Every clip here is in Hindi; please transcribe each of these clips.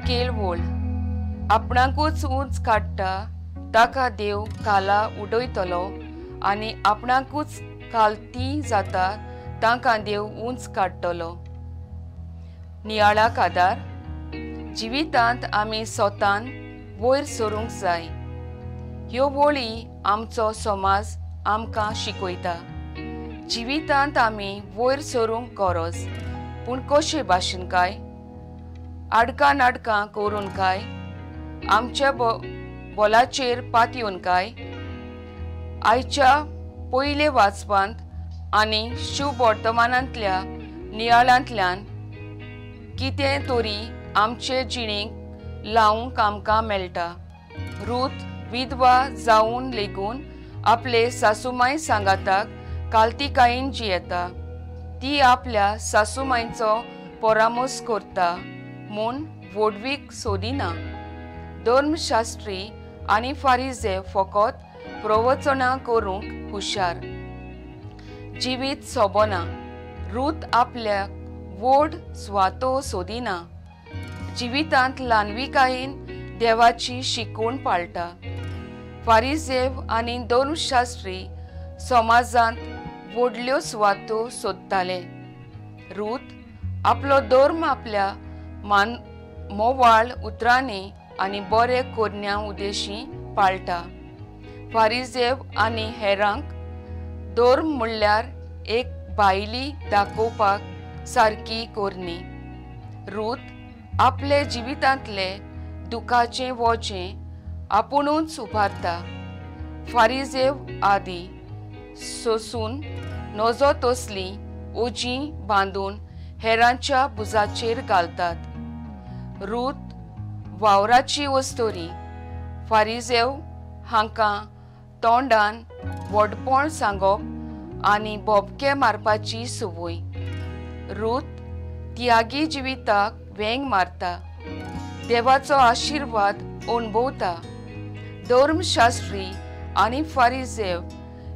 केळवळ आपणाकूच उंच काडटा ताका देव काला उडयतलो आनी आपणाकूच कालती जाता तांकां देव उंच काडटलो। नियाळाक आदार जिवितांत आमी स्वतान वयर सरूंक जाय। ह्यो वळी आमचो समाज आमकां शिकयता। जिवितांत आमी वयर सरूंक गरज, पूण कशे भाशेन काय? आडकां नाडकां करून काय? आमच्या बोलाचेर पातयेवन काय? आयच्या पयले वाचपांत आनी शुभ वर्तमानांतल्या नियाळांतल्यान कितें तरी आमचे जिणेक लावंक आमकां मेळटा। रूथ विधवा जावन लेगून आपले सासूमांय सांगाताक कालतीकायेन जियेता। ती आपल्या सासूमांयचो परामोस करता म्हूण वडवीक सोदिना। धर्मशास्त्री आनी फारिझेव फकत प्रवचनां करूंक हुशार। जिवीत सोबना रूथ आपल्याक व्हड सुवातो सोदिना। जिवितांत ल्हानविकायेन देवाची शिकवण पाळटा। फारिझेव आनी धर्मशास्त्री समाजांत व्हडल्यो सुवातो सोदताले। रूथ आपलो धर्म आपल्या मोवाळ उतरांनी आनी बरे करण्यां उद्देशी पाळटा। फारिझेव आनी हेरांक धर्म म्हणल्यार एक भायली दाखोवपाक सारकी करणी। रूथ आपले जिवितांतले दुखाचें वोजें आपुणूच उबारता। फारिझेव आदी सोंसून नजो तसली ओजीं बांदून हेरांच्या बुजाचेर घालतात। रूथ वावराची वस्तोरी। फारिझेव हांकां तोंडान व्हडपण सांगप आनी बोबके मारपाची संवय। रूथ तियागी जिविताक वेंग मारता, देवाचो आशिर्वाद अणभवता। धर्मशास्त्री आनी फारिझेव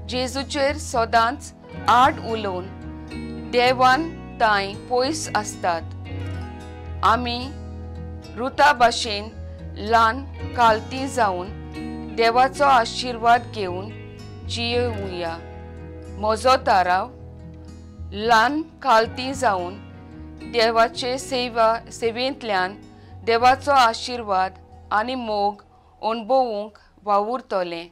जेजूचेर सदांच आड उलोवन देवान तांय पयस आसतात। आमी रुथा भाशेन ल्हान कालती जावन देवाचो आशिर्वाद घेवन जियेवया। म्हजो थाराव ल्हान कालती जावन देवाचे सेवेंतल्यान देवाचो आशिर्वाद आनी मोग अणभवूंक वावुरतलें।